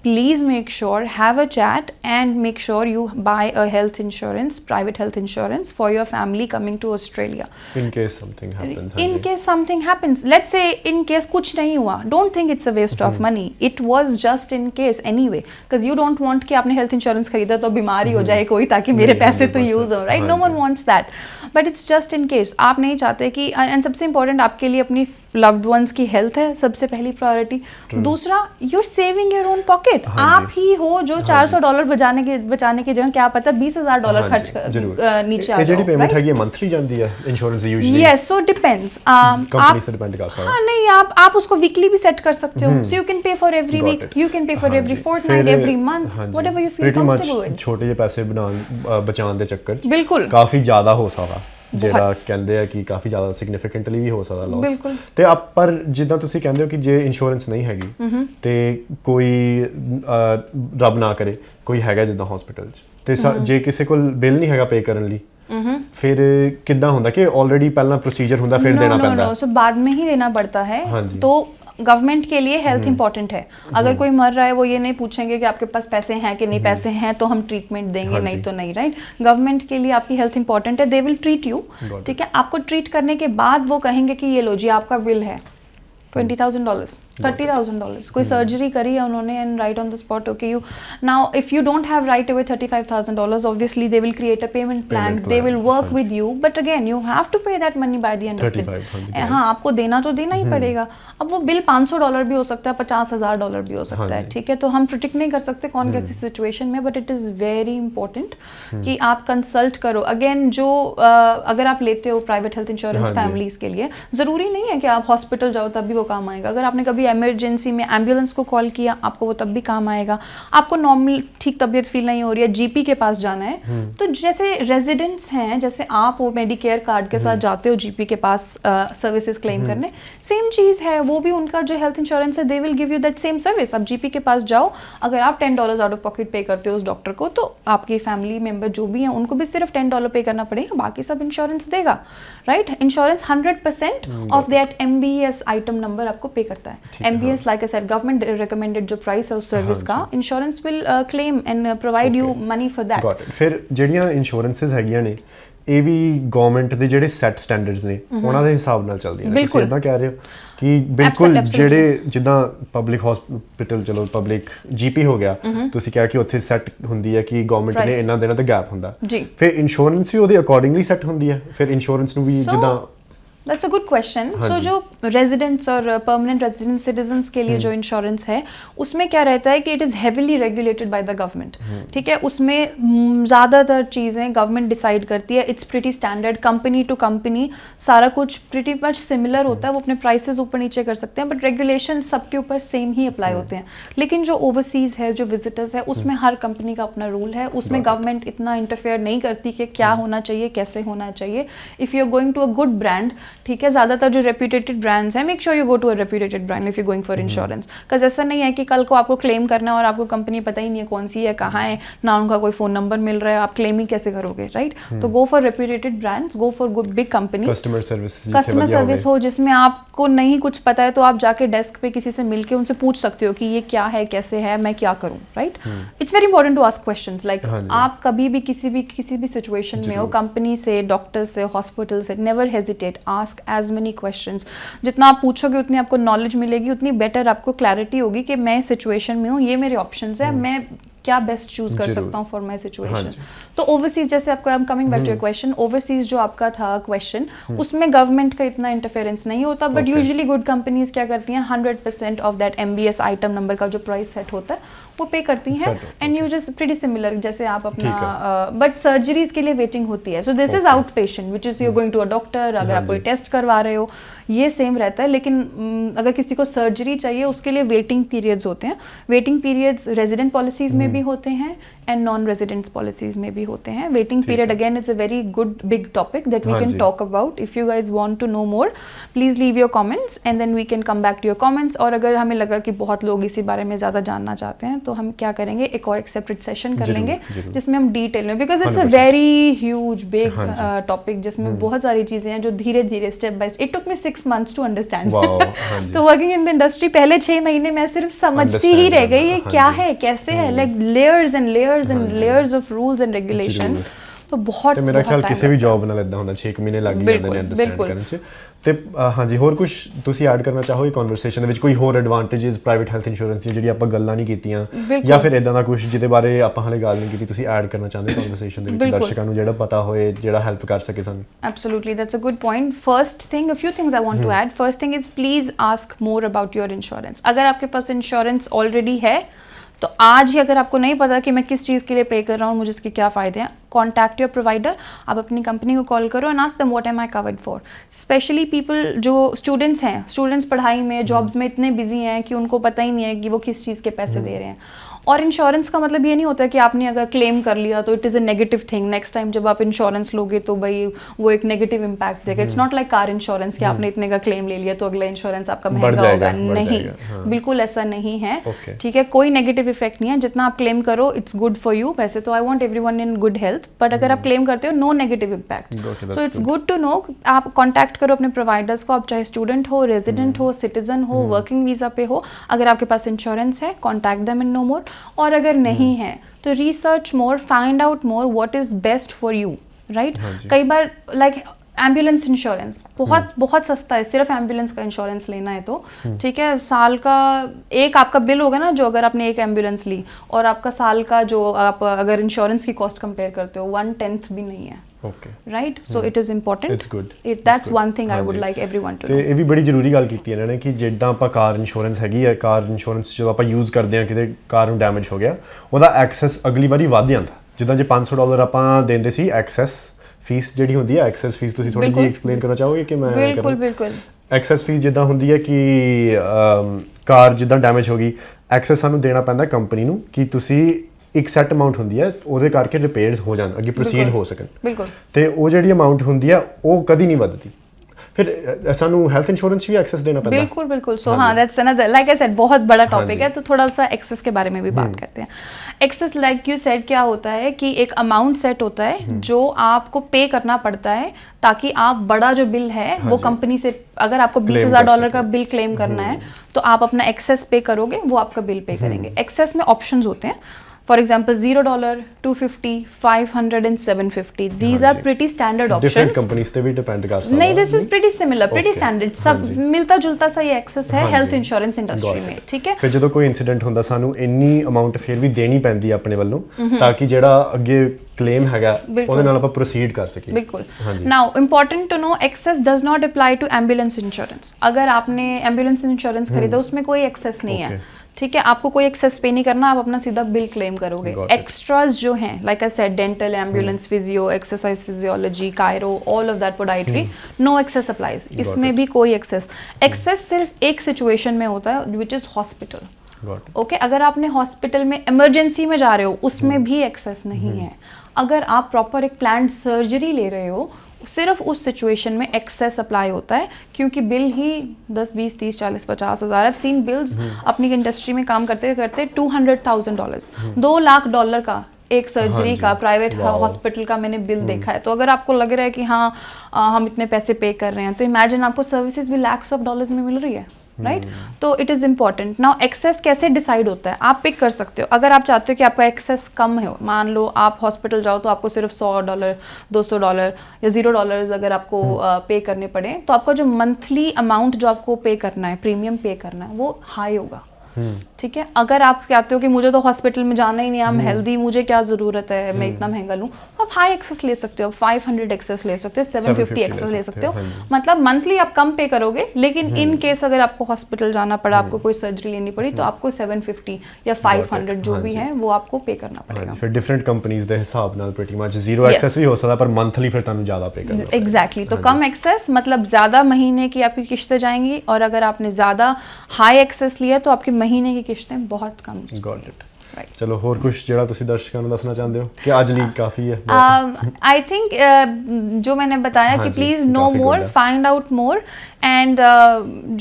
please make sure, have a chat and make sure you buy a health insurance, private health insurance for your family coming to Australia. In case something happens. In case something happens. Let's say in case कुछ नहीं हुआ. Don't think it's a waste of money. It was just in case anyway. Because you don't want कि आपने health insurance खरीदा तो बीमारी हो जाए कोई ताकि मेरे पैसे तो use हो, right? No one wants that. But it's just in case. आप नहीं चाहते कि, and सबसे important आपके लिए अपनी loved ones की health है सबसे पहली प्रायोरिटी। दूसरा, you're saving your own pocket. आप ही हो जो $400 बचाने की जगह क्या पता $20,000 खर्च नीचे आ जाओ। ਜਿਹੜੀ ਪੇਮੈਂਟ ਹੈਗੀ ਮੰਥਲੀ ਜਾਂਦੀ ਹੈ ਇੰਸ਼ੋਰੈਂਸ ਦੀ usually? Yes, so depends. Company से डिपेंड कर सकता है। हाँ, नहीं, आप उसको वीकली भी सेट कर सकते हो, so you can pay for every week, you can pay for every fortnight, every month, whatever you feel comfortable with. ਛੋਟੇ ਜਿਹੇ ਪੈਸੇ ਬਚਾਉਣ ਦੇ ਚੱਕਰ 'ਚ ਬਿਲਕੁਲ ਕਾਫੀ ਜ਼ਿਆਦਾ ਹੋ ਸਕਦਾ, ਜਿਹੜਾ ਕਹਿੰਦੇ ਆ ਕਿ ਕਾਫੀ ਜ਼ਿਆਦਾ ਸਿਗਨੀਫੀਕੈਂਟਲੀ ਵੀ ਹੋ ਸਕਦਾ ਲਾਸ। ਬਿਲਕੁਲ। ਤੇ ਪਰ ਜਿੱਦਾਂ ਤੁਸੀਂ ਕਹਿੰਦੇ ਹੋ ਕਿ ਜੇ ਇੰਸ਼ੋਰੈਂਸ ਨਹੀਂ ਹੈਗੀ ਤੇ ਕੋਈ ਰੱਬ ਨਾ ਕਰੇ ਕੋਈ ਹੈਗਾ ਜਿੱਦਾਂ ਹਸਪੀਟਲ 'ਚ, ਤੇ ਜੇ ਕਿਸੇ ਕੋਲ ਬਿੱਲ ਨਹੀਂ ਹੈਗਾ ਪੇ ਕਰਨ ਲਈ, फिर कितना होता कि ऑलरेडी पहला प्रोसीजर होता फिर देना पड़ता है? सो बाद में ही देना पड़ता है। तो गवर्नमेंट के लिए हेल्थ इंपॉर्टेंट है। अगर कोई मर रहा है वो ये नहीं पूछेंगे कि आपके पास पैसे हैं कि नहीं, पैसे हैं तो हम ट्रीटमेंट देंगे, नहीं तो नहीं, राइट? गवर्नमेंट के लिए आपकी हेल्थ इंपॉर्टेंट है, दे विल ट्रीट यू, ठीक है। आपको ट्रीट करने के बाद वो कहेंगे कि ये लो जी आपका बिल है $20,000, $30,000 कोई सर्जरी करी है उन्होंने and right on the spot okay you now if you don't have right away $35,000 obviously they will create a payment plan they will work with you but again you have to pay that money by the end of the day. हाँ, आपको देना तो देना ही पड़ेगा। अब वो bill $500 भी हो सकता है, $50,000 भी हो सकता है, ठीक है। तो हम प्रोटेक्ट नहीं कर सकते कौन कैसी सिचुएशन में, but it is very important कि आप कंसल्ट करो। अगेन जो अगर आप लेते हो प्राइवेट हेल्थ इंश्योरेंस फैमिलीज के लिए, ज़रूरी नहीं है कि आप हॉस्पिटल जाओ तब भी वो काम आएगा। अगर आपने कभी इमरजेंसी में एम्बुलेंस को कॉल किया, आपको वो तब भी काम आएगा। आपको नॉर्मल ठीक तबीयत फील नहीं हो रही है, जीपी के पास जाना है, तो जैसे रेजिडेंट्स हैं, जैसे आप वो मेडिकेयर कार्ड के साथ जाते हो जीपी के पास सर्विसेज क्लेम करने, सेम चीज़ है। वो भी उनका जो हेल्थ इंश्योरेंस है, they will give you that same service. आप जीपी के पास जाओ, अगर आप $10 आउट ऑफ पॉकेट पे करते हो उस डॉक्टर को, तो आपकी फैमिली मेंबर जो भी हैं उनको भी सिर्फ $10 पे करना पड़ेगा, बाकी सब इंश्योरेंस देगा, right. Insurance 100% of that MBS item number आपको पे करता है। MBS like I said government recommended जो प्राइस है उस सर्विस का, insurance will claim and provide you money for that. ਫਿਰ ਜਿਹੜੀਆਂ ਇੰਸ਼ੋਰੈਂਸਸ ਹੈਗੀਆਂ ਨੇ ਇਹ ਵੀ ਗਵਰਨਮੈਂਟ ਦੇ ਜਿਹੜੇ ਸੈਟ ਸਟੈਂਡਰਡਸ ਨੇ ਉਹਨਾਂ ਦੇ ਹਿਸਾਬ ਨਾਲ ਚੱਲਦੀਆਂ ਨੇ। ਤੁਸੀਂ ਇਦਾਂ ਕਹਿ ਰਹੇ ਹੋ ਕਿ ਬਿਲਕੁਲ ਜਿਹੜੇ ਜਿੱਦਾਂ ਪਬਲਿਕ ਹਸਪੀਟਲ, ਚਲੋ ਪਬਲਿਕ GP ਹੋ ਗਿਆ, ਤੁਸੀਂ ਕਿਹਾ ਕਿ ਉੱਥੇ ਸੈਟ ਹੁੰਦੀ ਹੈ ਕਿ ਗਵਰਨਮੈਂਟ ਨੇ ਇਹਨਾਂ ਦਿਨਾਂ ਦਾ ਗੈਪ ਹੁੰਦਾ, ਫਿਰ ਇੰਸ਼ੋਰੈਂਸ ਵੀ ਉਹਦੇ ਅਕੋਰਡਿੰਗਲੀ ਸੈਟ ਹੁੰਦੀ ਹੈ। ਫਿਰ ਇੰਸ਼ੋਰੈਂਸ ਨੂੰ ਵੀ ਜਿੱਦਾਂ That's a good question. So जो रेजिडेंट्स और परमानेंट रेजिडेंट सिटीजन्स के लिए जो इंश्योरेंस है, उसमें क्या रहता है कि it is heavily regulated by the government, ठीक है। उसमें ज़्यादातर चीज़ें गवर्नमेंट डिसाइड करती है। It's pretty standard, company to company सारा कुछ प्रीटी मच सिमिलर होता है। वो अपने प्राइसेस ऊपर नीचे कर सकते हैं, बट रेगुलेशन सबके ऊपर सेम ही अप्लाई होते हैं। लेकिन जो ओवरसीज़ है, जो विजिटर्स है, उसमें हर कंपनी का अपना रूल है। उसमें गवर्नमेंट इतना इंटरफेयर नहीं करती कि क्या होना चाहिए, कैसे होना चाहिए। If you are going to a good brand, ठीक है, ज़्यादातर जो रेप्यूटेटेड ब्रांड्स हैं, make sure you go to a reputed brand if you going for insurance. Because ऐसा नहीं है कि कल को आपको क्लेम करना है और आपको कंपनी पता ही नहीं है कौन सी है, कहाँ है, ना उनका कोई फ़ोन नंबर मिल रहा है, आप क्लेम ही कैसे करोगे, राइट। तो go for reputated brands, go for good big company. Customer service हो जिसमें आपको नहीं कुछ पता है तो आप जाके डेस्क पे किसी से मिलके उनसे पूछ सकते हो कि ये क्या है, कैसे है, मैं क्या करूँ, right. It's very important to ask questions. Like आप कभी भी किसी भी सिचुएशन में हो, कंपनी से, डॉक्टर से, हॉस्पिटल से, never hesitate, ask as many questions. जितना आप पूछोगे उतनी आपको नॉलेज मिलेगी, उतनी बेटर आपको क्लैरिटी होगी कि मैं सिचुएशन में हूँ, ये मेरे ऑप्शंस है, मैं क्या बेस्ट चूज कर सकता हूँ फॉर माई सिचुएशन। तो ओवरसीज, जैसे आपको I am coming back to your question, overseas जो आपका था क्वेश्चन, उसमें गवर्नमेंट का इतना इंटरफेरेंस नहीं होता, बट यूजुअली गुड कंपनीज क्या करती हैं, 100% of that MBS item number का जो प्राइस सेट होता है वो पे करती हैं, and you just pretty similar जैसे आप अपना, बट सर्जरीज के लिए वेटिंग होती है। So this is out patient which is you going to a doctor, अगर आप कोई टेस्ट करवा रहे हो, ये सेम रहता है। लेकिन अगर किसी को सर्जरी चाहिए उसके लिए वेटिंग पीरियड्स होते हैं। वेटिंग पीरियड्स रेजिडेंट पॉलिसीज में भी होते हैं एंड नॉन रेजिडेंट्स पॉलिसीज में भी होते हैं। Waiting period again is a very good big topic that we can talk about. If you guys want to know more, please leave your comments and then we can come back to your comments. और अगर हमें लगा कि बहुत लोग इसी बारे में ज़्यादा जानना चाहते हैं तो हम क्या करेंगे, एक और एक सेपरेट सेशन कर लेंगे जिसमें हम डिटेल में, because it's a very huge big topic जिसमें बहुत सारी चीज़ें हैं जो धीरे धीरे step by step, it took me 6 months to understand. तो वर्किंग इन द इंडस्ट्री पहले 6 महीने मैं सिर्फ समझती ही रह गई ये क्या है, कैसे है, like layers and layers and layers of rules and regulations. तो बहुत मेरा ख्याल ਕਿਸੇ ਵੀ ਜੌਬ ਨਾਲ ਇਦਾਂ ਹੁੰਦਾ 6 ਮਹੀਨੇ ਲੱਗ ਜਾਂਦੇ ਨੇ ਅੰਡਰਸਟੈਂਡ ਕਰਨ ਚ। ਤੇ ਹਾਂਜੀ, ਹੋਰ ਕੁਝ ਤੁਸੀਂ ਐਡ ਕਰਨਾ ਚਾਹੋਗੇ ਕਨਵਰਸੇਸ਼ਨ ਦੇ ਵਿੱਚ, ਕੋਈ ਹੋਰ ਐਡਵਾਂਟੇजेस ਪ੍ਰਾਈਵੇਟ ਹੈਲਥ ਇੰਸ਼ੋਰੈਂਸ ਦੀ ਜਿਹੜੀ ਆਪਾਂ ਗੱਲਾਂ ਨਹੀਂ ਕੀਤੀਆਂ, ਜਾਂ ਫਿਰ ਇਦਾਂ ਦਾ ਕੁਝ ਜਿਹਦੇ ਬਾਰੇ ਆਪਾਂ ਹਲੇ ਗੱਲ ਨਹੀਂ ਕੀਤੀ, ਤੁਸੀਂ ਐਡ ਕਰਨਾ ਚਾਹੁੰਦੇ ਕਨਵਰਸੇਸ਼ਨ ਦੇ ਵਿੱਚ ਦਰਸ਼ਕਾਂ ਨੂੰ ਜਿਹੜਾ ਪਤਾ ਹੋਏ, ਜਿਹੜਾ ਹੈਲਪ ਕਰ ਸਕੇ ਸਾਨੂੰ? Absolutely, that's a good point. First thing, a few things I want to add. First thing is please ask more about your insurance. अगर आपके पास इंश्योरेंस ऑलरेडी है तो आज ही अगर आपको नहीं पता कि मैं किस चीज़ के लिए पे कर रहा हूँ, मुझे इसके क्या फ़ायदे हैं, कॉन्टैक्ट योर प्रोवाइडर। आप अपनी कंपनी को कॉल करो and ask them what am I covered for. Specially people जो स्टूडेंट्स हैं, स्टूडेंट्स पढ़ाई में, जॉब्स में इतने बिजी हैं कि उनको पता ही नहीं है कि वो किस चीज़ के पैसे दे रहे हैं। और इंश्योरेंस का मतलब ये नहीं होता कि आपने अगर क्लेम कर लिया तो it is a negative thing, next time जब आप इंश्योरेंस लोगे तो भाई वो एक नेगेटिव इम्पैक्ट देगा। It's not like car insurance कि आपने इतने का क्लेम ले लिया तो अगला इंश्योरेंस आपका महंगा होगा, नहीं, बिल्कुल ऐसा नहीं है, ठीक है। कोई नेगेटिव इफेक्ट नहीं है, जितना आप क्लेम करो इट्स गुड फॉर यू। वैसे तो I want everyone in good health, but अगर आप क्लेम करते हो no negative impact, so it's good to know. आप कॉन्टैक्ट करो अपने प्रोवाइडर्स को, आप चाहे स्टूडेंट हो, रेजिडेंट हो, सिटीजन हो, वर्किंग वीजा पे हो, अगर आपके पास इंश्योरेंस है कॉन्टैक्ट देम इन नो मोर। और अगर नहीं है तो research more, find out more what is best for you, right. कई बार लाइक एम्बुलेंस इंश्योरेंस बहुत बहुत सस्ता है, सिर्फ एम्बुलेंस का इंश्योरेंस लेना है तो ठीक है, साल का एक आपका बिल होगा ना, जो अगर आपने एक एम्बुलेंस ली और आपका साल का जो आप अगर इंश्योरेंस की कॉस्ट कंपेयर करते हो 1/10 भी नहीं है, okay right? So it is important, It's good. That's one thing I would like everyone to ਤੇ ਇਹ ਵੀ ਬੜੀ ਜ਼ਰੂਰੀ ਗੱਲ ਕੀਤੀ ਇਹਨਾਂ ਨੇ ਕਿ ਜਿੱਦਾਂ ਆਪਾਂ ਕਾਰ ਇੰਸ਼ੋਰੈਂਸ ਹੈਗੀ ਹੈ, ਕਾਰ ਇੰਸ਼ੋਰੈਂਸ ਜਦੋਂ ਆਪਾਂ ਯੂਜ਼ ਕਰਦੇ ਹਾਂ ਕਿਤੇ ਕਾਰ ਨੂੰ ਡੈਮੇਜ ਹੋ ਗਿਆ, ਉਹਦਾ ਐਕਸੈਸ ਅਗਲੀ ਵਾਰੀ ਵੱਧ ਜਾਂਦਾ। ਜਿੱਦਾਂ ਜੇ $500 ਆਪਾਂ ਦਿੰਦੇ ਸੀ ਐਕਸੈਸ ਫੀਸ ਜਿਹੜੀ ਹੁੰਦੀ ਹੈ, ਐਕਸੈਸ ਫੀਸ ਤੁਸੀਂ ਥੋੜੀ ਜਿਹੀ ਐਕਸਪਲੇਨ ਕਰਨਾ ਚਾਹੋਗੇ ਕਿ ਮੈਂ बिल्कुल बिल्कुल ਐਕਸੈਸ ਫੀਸ ਜਿੱਦਾਂ ਹੁੰਦੀ ਹੈ ਕਿ ਕਾਰ ਜਿੱਦਾਂ ਡੈਮੇਜ ਹੋ ਗਈ, ਐਕਸੈਸ ਸਾਨੂੰ ਦੇਣਾ ਪੈਂਦਾ ਕੰਪਨੀ ਨੂੰ ਕਿ ਤੁਸੀਂ ਇੱਕ ਸੈੱਟ ਅਮਾਉਂਟ ਹੁੰਦੀ ਹੈ, ਉਹਦੇ ਕਰਕੇ ਰਿਪੇਅਰਸ ਹੋ ਜਾਣ, ਅੱਗੇ ਪ੍ਰੋਸੀਡ ਹੋ ਸਕਣ। बिल्कुल ਤੇ ਉਹ ਜਿਹੜੀ ਅਮਾਉਂਟ ਹੁੰਦੀ ਹੈ ਉਹ ਕਦੀ ਨਹੀਂ ਵੱਧਦੀ। ਫਿਰ ਸਾਨੂੰ हेल्थ इंश्योरेंस भी एक्सेस देना पड़ता है। बिल्कुल बिल्कुल। सो हाँ, that's another, like I said, बहुत बड़ा टॉपिक है, तो थोड़ा सा एक्सेस के बारे में भी बात करते हैं। एक्सेस, लाइक यू सेड, क्या होता है कि एक अमाउंट सेट होता है जो आपको पे करना पड़ता है ताकि आप बड़ा जो बिल है वो कंपनी से, अगर आपको $20,000 का बिल क्लेम करना है तो आप अपना एक्सेस पे करोगे, वो आपका बिल पे करेंगे। एक्सेस में ऑप्शंस होते हैं, for example $0, $250, $500 and $750. These are pretty standard options. Different companies पे भी डिपेंड कर सकता है। नहीं, this is pretty similar, pretty standard, सब मिलता जुलता सा ये एक्सेस है हेल्थ इंश्योरेंस इंडस्ट्री में, ठीक है? ਫਿਰ ਜਦੋਂ ਕੋਈ ਇਨਸੀਡੈਂਟ ਹੁੰਦਾ ਸਾਨੂੰ ਇੰਨੀ ਅਮਾਉਂਟ ਫਿਰ ਵੀ ਦੇਣੀ ਪੈਂਦੀ ਹੈ ਆਪਣੇ ਵੱਲੋਂ ਤਾਂ ਕਿ ਜਿਹੜਾ ਅੱਗੇ ਕਲੇਮ ਹੈਗਾ ਉਹਦੇ ਨਾਲ ਆਪਾਂ ਪ੍ਰੋਸੀਡ ਕਰ ਸਕੀਏ। बिल्कुल। Now important to know, excess does not apply to ambulance insurance. अगर आपने एम्बुलेंस इंश्योरेंस खरीदा उसमें कोई एक्सेस नहीं है, ठीक है, आपको कोई एक्सेस पे नहीं करना, आप अपना सीधा बिल क्लेम करोगे। एक्स्ट्राज जो हैं, like I said, dental, ambulance, physio, exercise physiology, chiro, all of that podiatry, no excess applies. इसमें भी कोई एक्सेस सिर्फ एक सिचुएशन में होता है, विच इज हॉस्पिटल। ओके, अगर आपने हॉस्पिटल में इमरजेंसी में जा रहे हो उसमें भी एक्सेस नहीं है। अगर आप प्रॉपर एक प्लान्ड सर्जरी ले रहे हो, सिर्फ उस सिचुएशन में एक्सेस अप्लाई होता है, क्योंकि बिल ही 10, 20, 30, 40, 50 हज़ार, आई सीन बिल्स अपनी इंडस्ट्री में काम करते करते $200,000, $2 लाख का एक सर्जरी का, प्राइवेट हॉस्पिटल का मैंने बिल देखा है। तो अगर आपको लग रहा है कि हाँ हम इतने पैसे पे कर रहे हैं, तो इमेजिन आपको सर्विसेज भी लैक्स ऑफ डॉलर्स में मिल रही है, राइट? तो it is important. Now excess कैसे डिसाइड होता है? आप पिक कर सकते हो। अगर आप चाहते हो कि आपका एक्सेस कम हो, मान लो आप हॉस्पिटल जाओ तो आपको सिर्फ $100, $200 या $0 अगर आपको पे करने पड़े, तो आपका जो मंथली अमाउंट जो आपको पे करना है, प्रीमियम पे करना है, वो हाई होगा, ठीक है? अगर आप कहते हो कि मुझे तो हॉस्पिटल में जाना ही नहीं, हम हेल्दी, मुझे क्या ज़रूरत है, मैं इतना महंगा लूँ, तो आप हाई एक्सेस ले सकते हो, 500 एक्सेस ले सकते हो, 750 एक्सेस ले सकते हो। मतलब मंथली आप कम पे करोगे, लेकिन इन केस अगर आपको हॉस्पिटल जाना पड़ा, आपको कोई सर्जरी लेनी पड़ी, तो आपको 750 या 500 जो भी है वो आपको पे करना पड़ेगा। फिर डिफरेंट कंपनीज ਦੇ ਹਿਸਾਬ ਨਾਲ pretty much zero access भी हो सकता है, पर मंथली फिर ਤੁਹਾਨੂੰ ज़्यादा पे करना पड़ेगा। एग्जैक्टली। तो कम एक्सेस मतलब ज़्यादा महीने की आपकी किस्तें जाएंगी, और अगर आपने ज़्यादा हाई एक्सेस लिया तो आपकी महीने की किस्तें बहुत कम। Got it. चलो होर कुछ ਜਿਹੜਾ ਤੁਸੀਂ ਦਰਸ਼ਕਾਂ ਨੂੰ ਦੱਸਣਾ ਚਾਹੁੰਦੇ ਹੋ ਕਿ ਅੱਜ ਲਈ ਕਾਫੀ ਹੈ? आई थिंक जो मैंने बताया कि please know more, find out more, and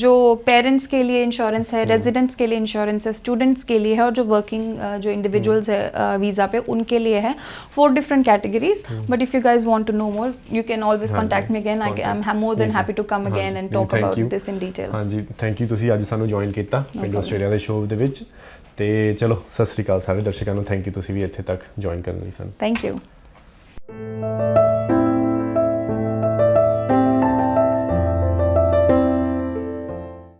जो पेरेंट्स के लिए इंश्योरेंस है, रेजिडेंट्स के लिए इंश्योरेंस है, स्टूडेंट्स के लिए है, और जो वर्किंग जो इंडिविजुअल्स है वीज़ा पे, उनके लिए है। 4 different categories. But if you guys want to know more, you can always contact me again. I am more than happy to come again and talk about this in detail. हाँ जी, thank you, ਤੁਸੀਂ ਅੱਜ ਸਾਨੂੰ join ਕੀਤਾ ਪਿੰਡ Australia ਦੇ show ਦੇ ਵਿੱਚ। ਤੇ ਚਲੋ ਸਤਿ ਸ੍ਰੀ ਅਕਾਲ ਸਾਰੇ ਦਰਸ਼ਕਾਂ ਨੂੰ, ਥੈਂਕ ਯੂ ਤੁਸੀਂ ਵੀ ਇੱਥੇ ਤੱਕ ਜੁਆਇਨ ਕਰਨ ਲਈ ਸਾਨੂੰ। Thank you.